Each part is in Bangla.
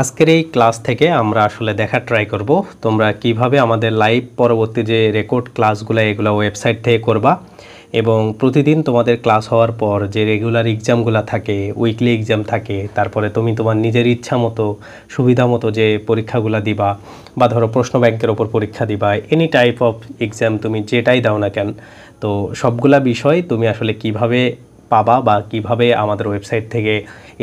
আজকের এই ক্লাস থেকে আমরা আসলে দেখা ট্রাই করব তোমরা কিভাবে আমাদের লাইভ পরবর্তী যে রেকর্ড ক্লাসগুলো এগুলো ওয়েবসাইট থেকে করবা এবং প্রতিদিন তোমাদের ক্লাস হওয়ার পর যে রেগুলার এক্সামগুলো থাকে উইকলি এক্সাম থাকে তারপরে তুমি তোমার নিজের ইচ্ছা মতো সুবিধা মতো যে পরীক্ষাগুলো দিবা বা ধরো প্রশ্ন ব্যাংকের ওপর পরীক্ষা দিবা এনি টাইপ অফ এক্সাম তুমি যেটাই দাও না কেন তো সবগুলা বিষয় তুমি আসলে কিভাবে পাবা বা কিভাবে আমাদের ওয়েবসাইট থেকে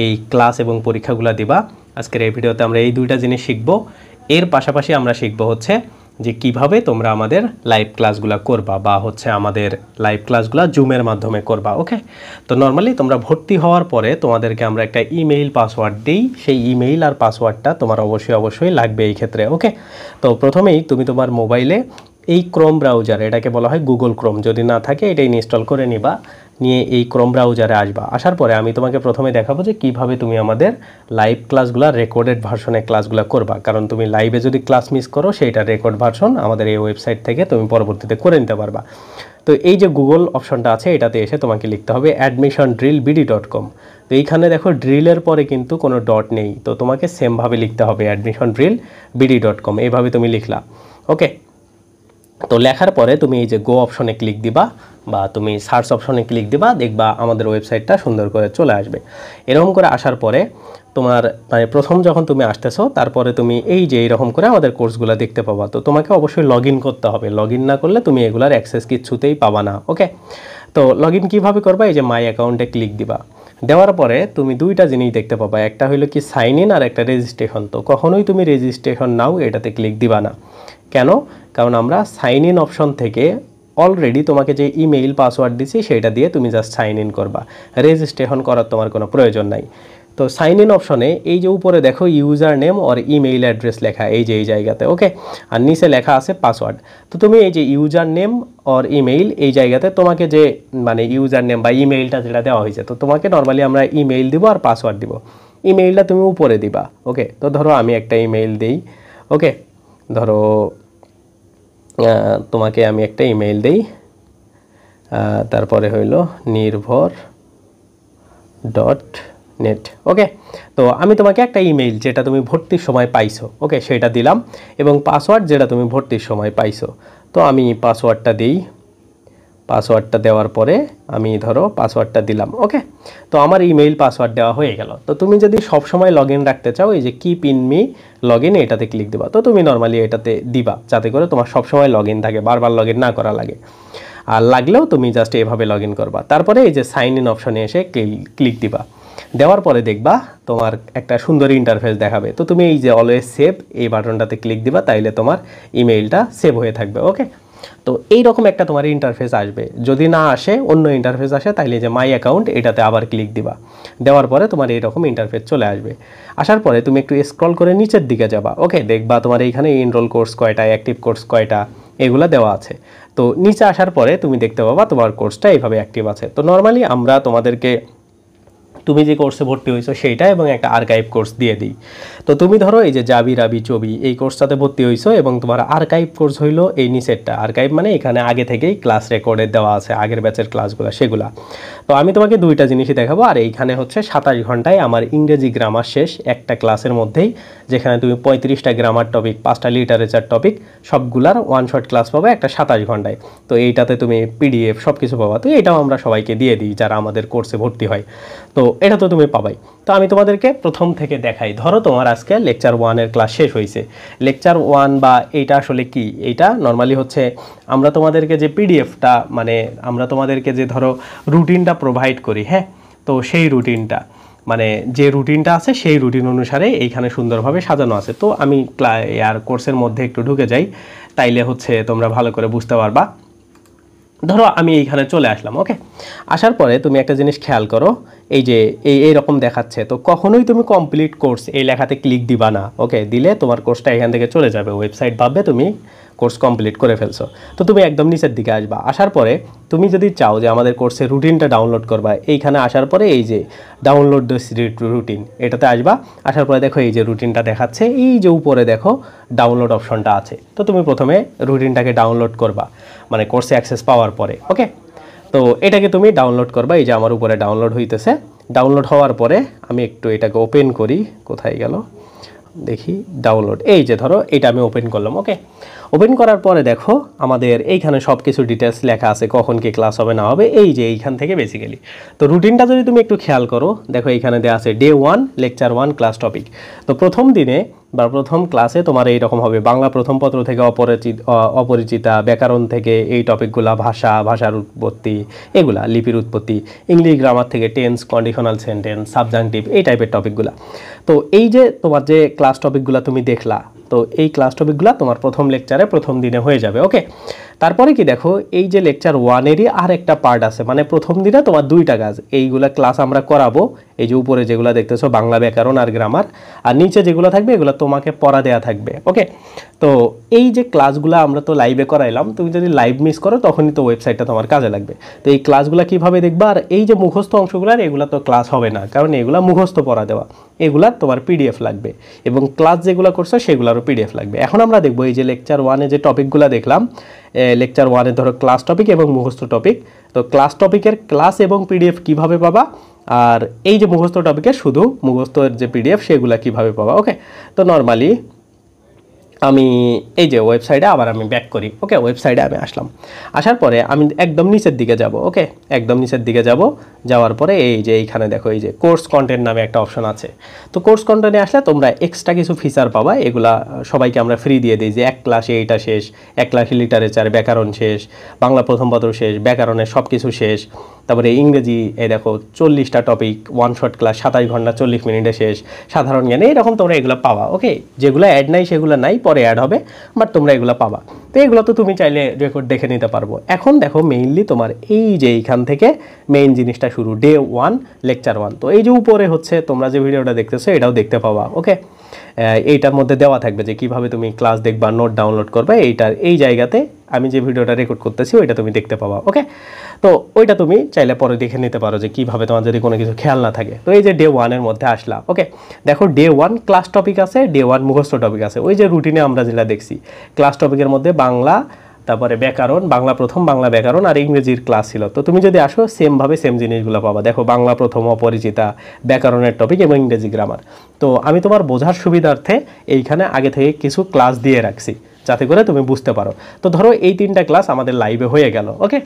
এই ক্লাস এবং পরীক্ষাগুলো দিবা আজকের এই ভিডিওতে আমরা এই দুইটা জিনিস শিখব। এর পাশাপাশি আমরা শিখব হচ্ছে যে কিভাবে তোমরা আমাদের লাইভ ক্লাসগুলো করবা বা হচ্ছে আমাদের লাইভ ক্লাসগুলো জুমের মাধ্যমে করবা। ওকে, তো নর্মালি তোমরা ভর্তি হওয়ার পরে তোমাদেরকে আমরা একটা ইমেইল পাসওয়ার্ড দিই, সেই ইমেইল আর পাসওয়ার্ডটা তোমার অবশ্যই লাগবে এই ক্ষেত্রে। ওকে, তো প্রথমেই তুমি তোমার মোবাইলে এই ক্রোম ব্রাউজার, এটাকে বলা হয় গুগল ক্রোম, যদি না থাকে এটা ইনস্টল করে নিবা, নিয়ে এই ক্রোম ব্রাউজারে আসবা। আসার পরে আমি তোমাকে প্রথমে দেখাবো যে কিভাবে তুমি আমাদের লাইভ ক্লাসগুলো রেকর্ডেড ভার্সনে ক্লাসগুলো করবা, কারণ তুমি লাইভে যদি ক্লাস মিস করো সেইটা রেকর্ড ভার্সন আমাদের এই ওয়েবসাইট থেকে তুমি পরবর্তীতে করে নিতে পারবা। তো এই যে গুগল অপশনটা আছে এটাতে এসে তোমাকে লিখতে হবে admissionDrillBD.com। তো এইখানে দেখো ড্রিলের পরে কিন্তু কোনো ডট নেই, তো তোমাকে সেমভাবে লিখতে হবে admissionDrillBD.com, এইভাবে তুমি লিখলা। ওকে, তো লেখার পরে তুমি এই যে গো অপশনে ক্লিক দিবা বা তুমি সার্চ অপশনে ক্লিক দিবা, দেখবা আমাদের ওয়েবসাইটটা সুন্দর করে চলে আসবে। এরকম করে আসার পরে তোমার মানে প্রথম যখন তুমি আসতেছো তারপরে তুমি এই যে এইরকম করে আমাদের কোর্সগুলো দেখতে পাবা। তো তোমাকে অবশ্যই লগ ইন করতে হবে, লগ ইন না করলে তুমি এগুলার অ্যাক্সেস কিছুতেই পাবা না। ওকে, তো লগ ইন কীভাবে করবা, এই যে মাই অ্যাকাউন্টে ক্লিক দিবা। দেওয়ার পরে তুমি দুইটা জিনিস দেখতে পাবা, একটা হলো কি সাইন ইন আর একটা রেজিস্ট্রেশন। তো কখনোই তুমি রেজিস্ট্রেশন নাও এটাতে ক্লিক দিবা না। কেন? কারণ আমরা সাইন ইন অপশন থেকে অলরেডি তোমাকে যে ইমেইল পাসওয়ার্ড দিছি সেটা দিয়ে তুমি জাস্ট সাইন ইন করবা, রেজিস্ট্রেশন করার তোমার কোনো প্রয়োজন নাই। তো সাইন ইন অপশনে এই যে উপরে দেখো ইউজার নেম আর ইমেইল অ্যাড্রেস লেখা, এই যে এই জায়গাতে। ওকে, আর নিচে লেখা আছে পাসওয়ার্ড। তো তুমি এই যে ইউজার নেম আর ইমেইল এই জায়গাতে তোমাকে যে মানে ইউজার নেম বা ইমেইলটা যেটা দেওয়া হয়েছে, তো তোমাকে নর্মালি আমরা ইমেইল দিব আর পাসওয়ার্ড দিব। ইমেইলটা তুমি উপরে দিবা। ওকে, তো ধরো আমি একটা ইমেইল দিই। ওকে, ধরো তোমাকে আমি একটা ইমেইল দেই, তারপরে হইল nirbhar.net। ওকে, তো আমি তোমাকে একটা ইমেইল যেটা তুমি ভর্তির সময় পাইছো, ওকে, সেটা দিলাম এবং পাসওয়ার্ড যেটা তুমি ভর্তির সময় পাইছো। তো আমি পাসওয়ার্ডটা দিই, পাসওয়ার্ডটা দেওয়ার পরে আমি ধরো পাসওয়ার্ডটা দিলাম। ওকে, তো আমার ইমেইল পাসওয়ার্ড দেওয়া হয়ে গেল। তো তুমি যদি সবসময় লগ ইন রাখতে চাও এই যে keep in me log in এটাতে ক্লিক দিবা। তো তুমি নর্মালি এটাতে দিবা যাতে করে তোমার সবসময় লগ ইন থাকে, বারবার লগ ইন না করা লাগে। আর লাগলেও তুমি জাস্ট এভাবে লগ ইন করবা। তারপরে এই যে সাইন ইন অপশনে এসে ক্লিক দিবা। দেওয়ার পরে দেখবা তোমার একটা সুন্দর ইন্টারফেস দেখাবে। তো তুমি এই যে অলওয়েজ সেভ এই বাটনটাতে ক্লিক দিবা, তাইলে তোমার ইমেইলটা সেভ হয়ে থাকবে। ওকে, তো এইরকম একটা তোমার ইন্টারফেস আসবে। যদি না আসে, অন্য ইন্টারফেস আসে, তাইলে যে মাই অ্যাকাউন্ট এটাতে আবার ক্লিক দিবা। দেওয়ার পরে তোমার এইরকম ইন্টারফেস চলে আসবে। আসার পরে তুমি একটু স্ক্রল করে নিচের দিকে যাবা। ওকে, দেখবা তোমার এইখানে এনরোল কোর্স কয়টা, অ্যাক্টিভ কোর্স কয়টা, এগুলো দেওয়া আছে। তো নিচে আসার পরে তুমি দেখতে পাবা তোমার কোর্সটা এইভাবে অ্যাক্টিভ আছে। তো নর্মালি আমরা তোমাদেরকে তুমি যে কোর্সে ভর্তি হয়েছো সেইটা এবং একটা আর্কাইভ কোর্স দিয়ে দিই। তো তুমি ধরো এই যে জাবি রাবি চবি এই কোর্সটাতে ভর্তি হয়েছো এবং তোমার আর্কাইভ কোর্স হইলো এই নিচেরটা। আর্কাইভ মানে এখানে আগে থেকেই ক্লাস রেকর্ডে দেওয়া আছে আগের ব্যাচের ক্লাসগুলো, সেগুলা। তো আমি তোমাকে দুইটা জিনিসই দেখাবো। আর এইখানে হচ্ছে 27 ঘন্টায় আমার ইংরেজি গ্রামার শেষ একটা ক্লাসের মধ্যেই, যেখানে তুমি 35টা গ্রামার টপিক, 5টা লিটারেচার টপিক সবগুলার ওয়ান শট ক্লাস পাবে একটা 27 ঘন্টায়। তো এইটাতে তুমি পিডিএফ সব কিছু পাবা। তো এটাও আমরা সবাইকে দিয়ে দিই যারা আমাদের কোর্সে ভর্তি হয়। তো এটা তো তুমি পাবাই। তো আমি তোমাদেরকে প্রথম থেকে দেখাই। ধরো তোমার আজকে লেকচার 1-এর ক্লাস শেষ হয়েছে। লেকচার 1 বা এইটা আসলে কি, এইটা নর্মালি হচ্ছে আমরা তোমাদেরকে যে পিডিএফটা মানে আমরা তোমাদেরকে যে ধরো রুটিনটা প্রোভাইড করি, হ্যাঁ, তো সেই রুটিনটা মানে যে রুটিনটা আছে সেই রুটিন অনুসারে এইখানে সুন্দরভাবে সাজানো আছে। তো আমি আর কোর্সের মধ্যে একটু ঢুকে যাই, তাইলে হচ্ছে তোমরা ভালো করে বুঝতে পারবা। ধরো আমি এইখানে চলে আসলাম। ওকে, আসার পরে তুমি একটা জিনিস খেয়াল করো, এই যে এইরকম দেখাচ্ছে। তো কখনোই তুমি কমপ্লিট কোর্স এই লেখাতে ক্লিক দিবা না। ওকে, দিলে তোমার কোর্সটা এখান থেকে চলে যাবে, ওয়েবসাইট ভাববে তুমি কোর্স কমপ্লিট করে ফেলছো। তো তুমি একদম নিচের দিকে আসবা। আসার পরে তুমি যদি চাও যে আমাদের কোর্সের রুটিনটা ডাউনলোড করবা, এইখানে আসার পরে এই যে ডাউনলোড দিস রুটিন এটাতে আসবা। আসার পরে দেখো এই যে রুটিনটা দেখাচ্ছে, এই যে উপরে দেখো ডাউনলোড অপশনটা আছে। তো তুমি প্রথমে রুটিনটাকে ডাউনলোড করবা মানে কোর্সে অ্যাক্সেস পাওয়ার পরে। ওকে, তো এটাকে তুমি ডাউনলোড করবা। এই যে আমার উপরে ডাউনলোড হইতেছে। ডাউনলোড হওয়ার পরে আমি একটু এটাকে ওপেন করি, কোথায় গেল, দেখি ডাউনলোড, এই যে ধরো এটা আমি ওপেন করলাম। ওকে, ওপেন করার পরে দেখো আমাদের এইখানে সব কিছু ডিটেলস লেখা আছে, কখন কি ক্লাস হবে না হবে, এই যে এইখান থেকে বেসিক্যালি। তো রুটিনটা যদি তুমি একটু খেয়াল করো, দেখো এইখানে দেওয়া আছে ডে 1 লেকচার 1 ক্লাস টপিক। তো প্রথম দিনে বা প্রথম ক্লাসে তোমার এইরকম হবে, বাংলা প্রথম পত্র থেকে অপরিচিতা, ব্যাকরণ থেকে এই টপিকগুলা, ভাষার উৎপত্তি, এগুলা লিপির উৎপত্তি, ইংলিশ গ্রামার থেকে টেন্স, কন্ডিশনাল সেন্টেন্স, সাবজাংটিভ, এই টাইপের টপিকগুলা। তো এই যে তোমার যে ক্লাস টপিকগুলা তুমি দেখলা, তো এই ক্লাস টপিকগুলো তোমার প্রথম লেকচারে প্রথম দিনে হয়ে যাবে। ওকে, তারপরে কি দেখো এই যে লেকচার 1-এরই আর একটা পার্ট আছে, মানে প্রথম দিনে তোমার 2টা কাজ, এইগুলা ক্লাস আমরা করাবো। এই যে উপরে যেগুলো দেখতেছো বাংলা ব্যাকরণ আর গ্রামার, আর নিচে যেগুলো থাকবে এগুলো তোমাকে পড়া দেওয়া থাকবে। ওকে, তো এই যে ক্লাসগুলো আমরা তো লাইভে করাইলাম, তুমি যদি লাইভ মিস করো তখনই তো ওয়েবসাইটটা তোমার কাজে লাগবে। তো এই ক্লাসগুলো কীভাবে দেখবা, আর এই যে মুখস্থ অংশগুলো, এগুলো তো ক্লাস হবে না, কারণ এগুলো মুখস্থ পড়া দেওয়া, এগুলা তোমার পিডিএফ লাগবে, এবং ক্লাস যেগুলো করছো সেগুলোরও পিডিএফ লাগবে। এখন আমরা দেখবো এই যে লেকচার 1-এ যে টপিকগুলো দেখলাম, লেকচার 1-এ ধরো ক্লাস টপিক এবং মুখস্থ টপিক। তো ক্লাস টপিকের ক্লাস এবং পিডিএফ কিভাবে পাবা, আর এই যে মুখস্থ টপিকের শুধু মুখস্থের যে পিডিএফ সেগুলো কিভাবে পাবা। ওকে, তো নর্মালি আমি এই যে ওয়েবসাইটে আবার আমি ব্যাক করি। ওকে, ওয়েবসাইটে আমি আসলাম, আসার পরে আমি একদম নিচের দিকে যাব। ওকে, একদম নিচের দিকে যাওয়ার পরে এই যে এইখানে দেখো এই যে কোর্স কন্টেন্ট নামে একটা অপশন আছে। তো কোর্স কন্টেন্টে আসলে তোমরা এক্সট্রা কিছু ফিচার পাবা, এগুলা সবাইকে আমরা ফ্রি দিয়ে দিই, যে 1 ক্লাসে এইটা শেষ, 1 ক্লাসে লিটারেচার ব্যাকরণ শেষ, বাংলা প্রথম পত্র শেষ, ব্যাকরণের সব কিছু শেষ, তারপরে ইংরেজি এই দেখো 40টা টপিক, 1 শট ক্লাস 27 ঘন্টা 40 মিনিটে শেষ, সাধারণ জ্ঞানে, এরকম তোমরা এগুলো পাবা। ওকে, যেগুলো অ্যাড নাই সেগুলো নাই, পরে অ্যাড হবে, বাট তোমরা এগুলো পাবা। তো এগুলো তো তুমি চাইলে রেকর্ড দেখে নিতে পারবো। এখন দেখো মেইনলি তোমার এই যে এইখান থেকে মেইন জিনিসটা শুরু, ডে 1 লেকচার 1। তো এই যে উপরে হচ্ছে তোমরা যে ভিডিওটা দেখতেছো এটাও দেখতে পাবা। ওকে, এইটার মধ্যে দেওয়া থাকবে যে কিভাবে তুমি ক্লাস দেখবা, নোট ডাউনলোড করবে, এই জায়গাতে আমি যে ভিডিওটা রেকর্ড করতেছি ওইটা তুমি দেখতে পাবা। ওকে, তো ওইটা তুমি চাইলে পরে দেখে নিতে পারো যে কীভাবে, তোমার যদি কোনো কিছু খেয়াল না থাকে। তো এই যে ডে 1-এর মধ্যে আসলা। ওকে, দেখো ডে 1 ক্লাস টপিক আছে, ডে 1 মুখস্থ টপিক আছে। ওই যে রুটিনে আমরা যেটা দেখছি, ক্লাস টপিকের মধ্যে বাংলা, তারপরে ব্যাকরণ, বাংলা প্রথম, বাংলা ব্যাকরণ আর ইংরেজির ক্লাস ছিল। তো তুমি যদি আসো সেমভাবে সেম জিনিসগুলো পাবা। দেখো বাংলা প্রথম, অপরিচিতা, ব্যাকরণের টপিক এবং ইংরেজি গ্রামার। তো আমি তোমার বোঝার সুবিধার্থে এইখানে আগে থেকে কিছু ক্লাস দিয়ে রাখছি, যাতে করে তুমি বুঝতে পারো। তো ধরো এই 3টা ক্লাস আমাদের লাইভে হয়ে গেল। ওকে,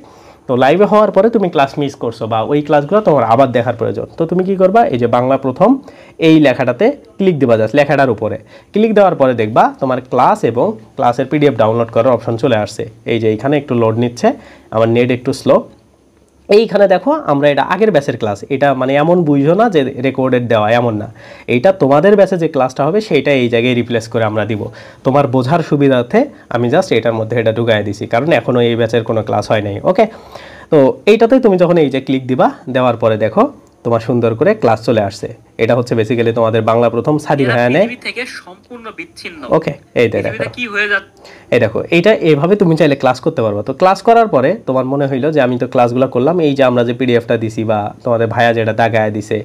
তো লাইভে হওয়ার পরে তুমি ক্লাস মিস করছো বা ওই ক্লাসগুলো তোমার আবার দেখার প্রয়োজন, তো তুমি কি করবা, এই যে বাংলা প্রথম এই লেখাটাতে ক্লিক দিবা, জাস্ট লেখাটার উপরে ক্লিক দেওয়ার পরে দেখবা তোমার ক্লাস এবং ক্লাসের পিডিএফ ডাউনলোড করার অপশন চলে আসছে। এই যে এইখানে একটু লোড নিচ্ছে, আমার নেট একটু স্লো। এইখানে দেখো আমরা এটা আগের ব্যাচের ক্লাস, এটা মানে এমন বুঝো না যে রেকর্ডেড দেওয়া, এমন না, এইটা তোমাদের ব্যাচে যে ক্লাসটা হবে সেইটা এই জায়গায় রিপ্লেস করে আমরা দিব। তোমার বোঝার সুবিধার্থে আমি জাস্ট এটার মধ্যে এটা ঢুকাই দিছি, কারণ এখনও এই ব্যাচের কোনো ক্লাস হয় নাই। ওকে, তো এইটাতেই তুমি যখন এই যে ক্লিক দিবা, দেওয়ার পরে দেখো তোমার সুন্দর করে ক্লাস চলে আসছে। এটা হচ্ছে বেসিক্যালি তোমাদের বাংলা প্রথম সাদি ভায়ানে থেকে সম্পূর্ণ বিচ্ছিন্ন। ওকে, এই দেখো কি হয়ে যাচ্ছে, এই দেখো এইটা এইভাবে তুমি চাইলে ক্লাস করতে পারবে। তো ক্লাস করার পরে তোমার মনে হইলো যে আমি তো ক্লাসগুলো করলাম, এই যে আমরা যে পিডিএফটা দিছি বা তোমাদের ভাইয়া যেটা দাগায় দিছে,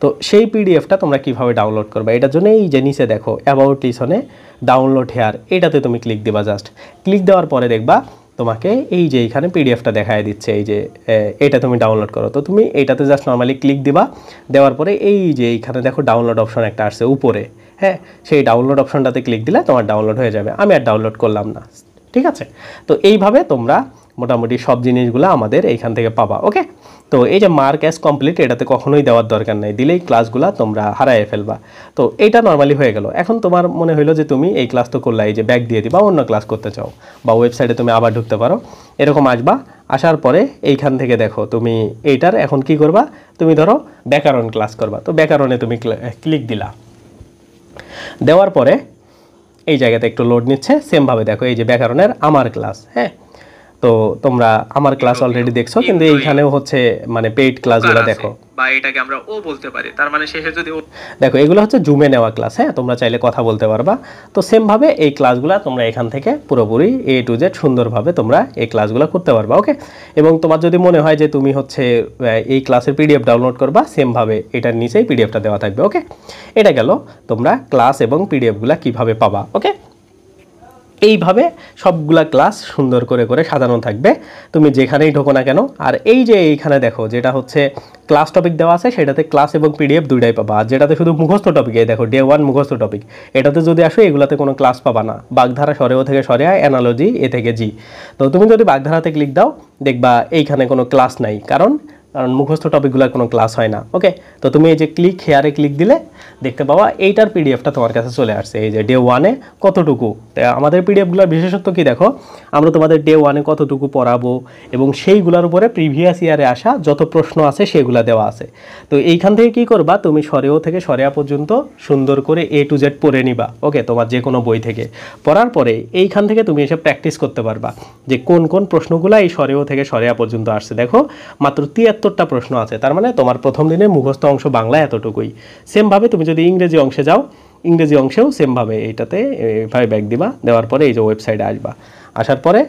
তো সেই পিডিএফটা তোমরা কিভাবে ডাউনলোড করবে, এটার জন্য এই যে নিচে দেখো অ্যাবাউট লিসনে ডাউনলোড হেয়ার, এটাতে তুমি ক্লিক দিবা। জাস্ট ক্লিক দেওয়ার পরে দেখবা তোমাকে এই যে এইখানে পিডিএফটা দেখায় দিচ্ছে, এই যে এটা তুমি ডাউনলোড করো। তো তুমি এইটাতে জাস্ট নর্মালি ক্লিক দিবা, দেওয়ার পরে এই যে এইখানে দেখো ডাউনলোড অপশন একটা আসছে উপরে, হ্যাঁ, সেই ডাউনলোড অপশনটাতে ক্লিক দিলে তোমার ডাউনলোড হয়ে যাবে। আমি আর ডাউনলোড করলাম না, ঠিক আছে। তো এইভাবে তোমরা মোটামুটি সব জিনিসগুলো আমাদের এইখান থেকে পাবা। ওকে, তো এই যে মার্ক অ্যাজ কমপ্লিট, এটাতে কখনোই দেওয়ার দরকার নাই, দিলেই ক্লাসগুলো তোমরা হারায় ফেলবা। তো এইটা নর্মালি হয়ে গেল। এখন তোমার মনে হইলো যে তুমি এই ক্লাস তো করলা, এই যে ব্যাক দিয়ে দিবা, অন্য ক্লাস করতে চাও বা ওয়েবসাইটে তুমি আবার ঢুকতে পারো, এরকম আসবা। আসার পরে এইখান থেকে দেখো তুমি এইটার এখন কি করবা, তুমি ধরো ব্যাকরণ ক্লাস করবা। তো ব্যাকরণে তুমি ক্লিক দিলা, দেওয়ার পরে এই জায়গাতে একটু লোড নিচ্ছে। সেমভাবে দেখো এই যে ব্যাকরণের আমার ক্লাস, হ্যাঁ, তো তোমরা আমার ক্লাস অলরেডি দেখছো, কিন্তু এইখানেও হচ্ছে মানে পেইড ক্লাসগুলো দেখো, বা এটাকে আমরা ও বলতে পারি, তার মানে শেষে যদি দেখো এগুলো হচ্ছে জুমে নেওয়া ক্লাস, হ্যাঁ, তোমরা চাইলে কথা বলতে পারবা। তো সেমভাবে এই ক্লাসগুলো তোমরা এখান থেকে পুরোপুরি A to Z সুন্দরভাবে তোমরা এই ক্লাসগুলো করতে পারবা। ওকে, এবং তোমার যদি মনে হয় যে তুমি হচ্ছে এই ক্লাসের পিডিএফ ডাউনলোড করবা, সেমভাবে এটার নিচেই পিডিএফটা দেওয়া থাকবে। ওকে, এটা গেল তোমরা ক্লাস এবং পিডিএফগুলো কিভাবে পাবা। ওকে, এইভাবে সবগুলা ক্লাস সুন্দর করে করে সাজানো থাকবে, তুমি যেখানেই ঢোকো না কেন। আর এই যে এইখানে দেখো যেটা হচ্ছে ক্লাস টপিক দেওয়া আছে, সেটাতে ক্লাস এবং পিডিএফ দুইটাই পাবা। আর যেটাতে শুধু মুখস্থ টপিক, এই দেখো ডে 1 মুখস্থ টপিক, এটাতে যদি আসো এগুলাতে কোনো ক্লাস পাবা না। বাগধারা সরেও থেকে সরে, অ্যানালজি এ থেকে জি। তো তুমি যদি বাগধারাতে ক্লিক দাও দেখবা এইখানে কোনো ক্লাস নাই, কারণ মুখস্থ টপিকগুলোর কোনো ক্লাস হয় না। ওকে, তো তুমি এই যে ক্লিক হেয়ারে ক্লিক দিলে দেখতে পাবা এইটার পিডিএফটা তোমার কাছে চলে আসছে। এই যে ডে 1-এ কতটুকু, আমাদের পিডিএফগুলোর বিশেষত্ব কি দেখো, আমরা তোমাদের ডে 1-এ কতটুকু পড়াবো এবং সেইগুলোর উপরে প্রিভিয়াস ইয়ারে আসা যত প্রশ্ন আছে সেগুলো দেওয়া আছে। তো এইখান থেকে কি করবা, তুমি সরেও থেকে সরেয়া পর্যন্ত সুন্দর করে A to Z পড়ে নিবা। ওকে, তোমার যে কোনো বই থেকে পড়ার পরে এইখান থেকে তুমি এসে প্র্যাকটিস করতে পারবা যে কোন কোন প্রশ্নগুলো এই সরেও থেকে সরেয়া পর্যন্ত আসছে। দেখো মাত্র 73টা প্রশ্ন আছে, তার মানে তোমার প্রথম দিনে মুখস্থ অংশ বাংলা এতটুকুই। সেমভাবে তুমি যদি ইংরেজি অংশে যাও, ইংরেজি অংশেও সেমভাবে এইটাতে এইভাবে ব্যাক দিবা, দেওয়ার পরে এই যে ওয়েবসাইটে আসবা, আসার পরে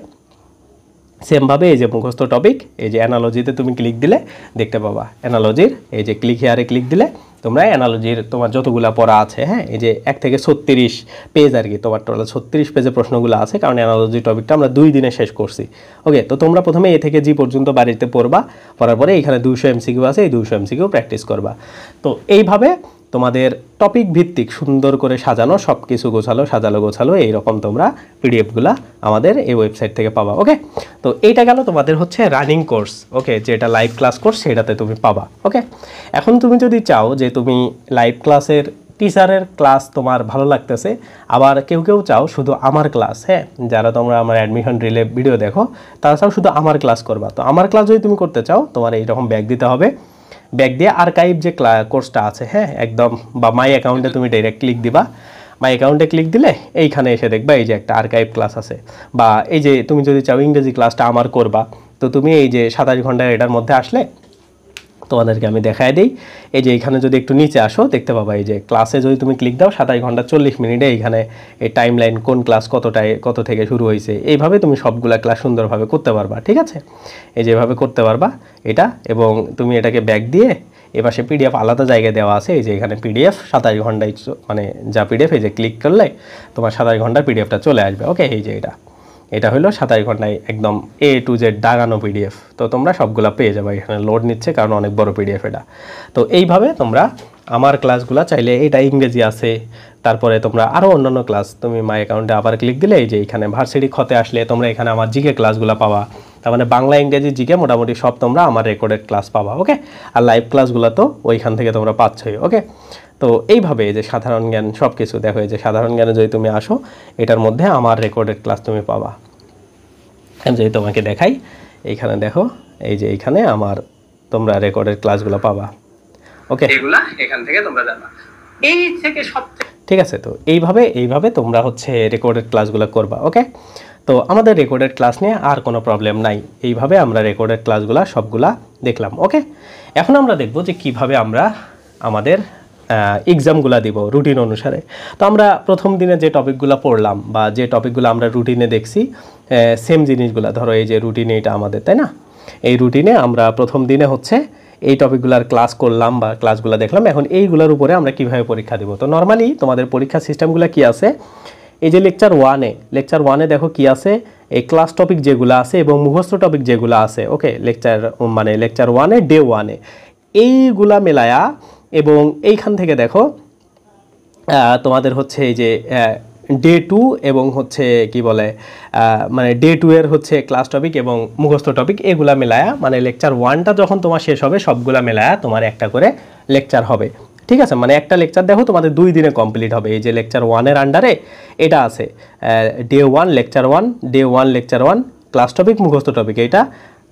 সেমভাবে এই যে মুখস্থ টপিক, এই যে অ্যানালজিতে তুমি ক্লিক দিলে দেখতে পাবা অ্যানালজির এই যে ক্লিক হেয়ারে ক্লিক দিলে তোমরা অ্যানালজির তোমার যতগুলো পড়া আছে, হ্যাঁ এই যে 1 থেকে 36 পেজ আর কি, তোমার টোটাল 36 পেজে প্রশ্নগুলো আছে, কারণ অ্যানালজি টপিকটা আমরা 2 দিনে শেষ করছি। ওকে, তো তোমরা প্রথমে এ থেকে জি পর্যন্ত বাড়িতে পড়বা, পড়ার পরে এখানে 200 এমসিকিউ আছে, এই 200 এমসিকিউ প্র্যাকটিস করবা। তো এইভাবে তোমাদের টপিক ভিত্তিক সুন্দর করে সাজানো, সব কিছু গোছালো সাজালো গোছালো এইরকম তোমরা পিডিএফগুলা আমাদের এই ওয়েবসাইট থেকে পাবা। ওকে, তো এইটা গেল তোমাদের হচ্ছে রানিং কোর্স। ওকে, যেটা লাইভ ক্লাস কোর্স সেটাতে তুমি পাবা। ওকে, এখন তুমি যদি চাও যে তুমি লাইভ ক্লাসের টিচারের ক্লাস তোমার ভালো লাগতেছে, আবার কেউ কেউ চাও শুধু আমার ক্লাস, হ্যাঁ যারা তোমরা আমার অ্যাডমিশন রিলে ভিডিও দেখো তারা চাও শুধু আমার ক্লাস করবা। তো আমার ক্লাস যদি তুমি করতে চাও তোমার এইরকম ব্যাক দিতে হবে, ব্যাক দিয়ে আর্কাইভ যে কোর্সটা আছে, হ্যাঁ একদম, বা মাই অ্যাকাউন্টে তুমি ডাইরেক্ট ক্লিক দিবা। মাই অ্যাকাউন্টে ক্লিক দিলে এইখানে এসে দেখবা এই যে একটা আর্কাইভ ক্লাস আছে, বা এই যে তুমি যদি চাও ইংরেজি ক্লাসটা আমার করবা, তো তুমি এই যে 27 ঘন্টার এটার মধ্যে আসলে তোমাদেরকে আমি দেখায় দিই। এই যে এখানে যদি একটু নিচে আসো দেখতে পাবা এই যে ক্লাসে যদি তুমি ক্লিক দাও 27 ঘন্টা 40 মিনিটে এইখানে এই টাইম লাইন কোন ক্লাস কতটায় কত থেকে শুরু হয়েছে, এইভাবে তুমি সবগুলা ক্লাস সুন্দরভাবে করতে পারবা। ঠিক আছে, এই যেভাবে করতে পারবা এটা, এবং তুমি এটাকে ব্যাক দিয়ে এপাশে পিডিএফ আলাদা জায়গায় দেওয়া আছে, এই যে এখানে পিডিএফ 27 ঘন্টায় মানে যা পিডিএফ, এই যে ক্লিক করলে তোমার 27 ঘন্টার পিডিএফটা চলে আসবে। ওকে, এই যে এটা হলো 27 ঘন্টায় একদম A to Z দাগানো পিডিএফ। তো তোমরা সবগুলা পেয়ে যাবে, এখানে লোড নিচ্ছে কারণ অনেক বড় পিডিএফ এটা। তো এইভাবে তোমরা আমার ক্লাসগুলো চাইলে, এটা ইংরেজি আছে, তারপরে তোমরা আরও অন্যান্য ক্লাস তুমি মাই অ্যাকাউন্টে আবার ক্লিক দিলে এই যে এখানে ভার্সিটি খতে আসলে তোমরা এখানে আমার জিকে ক্লাসগুলো পাবা। তার মানে বাংলা ইংরেজি জিকে মোটামুটি সব তোমরা আমার রেকর্ডেড ক্লাস পাবা। ওকে, আর লাইভ ক্লাসগুলো তো ওইখান থেকে তোমরা পাচ্ছই। ওকে, তো এইভাবে এই যে সাধারণ জ্ঞান সব কিছু দেখো, এই যে সাধারণ জ্ঞানে যদি তুমি আসো এটার মধ্যে আমার রেকর্ডেড ক্লাস তুমি পাবা। আমি যদি তোমাকে দেখাই, এইখানে দেখো এই যে এইখানে আমার তোমরা রেকর্ডেড ক্লাসগুলো পাবা। ওকে, এগুলা এখান থেকে তোমরা জানা এই থেকে সব, ঠিক আছে। তো এইভাবে তোমরা হচ্ছে রেকর্ডেড ক্লাসগুলো করবা। ওকে, তো আমাদের রেকর্ডেড ক্লাস নিয়ে আর কোনো প্রবলেম নাই, এইভাবে আমরা রেকর্ডেড ক্লাসগুলো সবগুলা দেখলাম। ওকে, এখন আমরা দেখব যে কিভাবে আমরা আমাদের এক্সামগুলো দিব রুটিন অনুসারে। তো আমরা প্রথম দিনে যে টপিকগুলো পড়লাম বা যে টপিকগুলো আমরা রুটিনে দেখছি, সেম জিনিসগুলো ধরো এই যে রুটিনে এটা আমাদের, তাই না, এই রুটিনে আমরা প্রথম দিনে হচ্ছে এই টপিকগুলোর ক্লাস করলাম বা ক্লাসগুলো দেখলাম। এখন এইগুলোর উপরে আমরা কিভাবে পরীক্ষা দেব। তো নর্মালি তোমাদের পরীক্ষা সিস্টেমগুলো কি আছে, এই যে লেকচার ওয়ানে দেখো কি আছে, এই ক্লাস টপিক যেগুলো আছে এবং মুখস্থ টপিক যেগুলো আছে। ওকে, লেকচার 1-এ ডে 1-এ এইগুলা মেলায়া, এবং এইখান থেকে দেখো তোমাদের হচ্ছে এই যে ডে 2 এবং হচ্ছে কি বলে মানে ডে 2 এর হচ্ছে ক্লাস টপিক এবং মুখস্থ টপিক এগুলা মেলায়া, মানে লেকচার 1টা যখন তোমার শেষ হবে সবগুলা মেলায়া তোমার একটা করে লেকচার হবে। ঠিক আছে, মানে একটা লেকচার দেখো তোমাদের 2 দিনে কমপ্লিট হবে। এই যে লেকচার 1-এর আন্ডারে এটা আছে day 1 lecture 1, day 1 lecture 1 class topic মুখস্থ টপিক এইটা,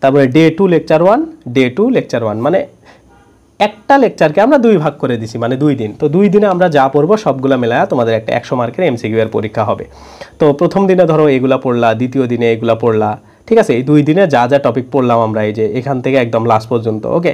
তারপরে ডে 2 লেকচার 1, ডে 2 লেকচার 1, মানে একটা লেকচারকে আমরা 2 ভাগ করে দিছি, মানে 2 দিন। তো 2 দিনে আমরা যা পড়বো সবগুলো মেলায় তোমাদের একটা 100 মার্কের এমসিকিউ এর পরীক্ষা হবে। তো প্রথম দিনে ধরো এগুলা পড়লা, দ্বিতীয় দিনে এগুলা পড়লা, ঠিক আছে, এই 2 দিনে যা যা টপিক পড়লাম আমরা এই যে এখান থেকে একদম লাস্ট পর্যন্ত। ওকে,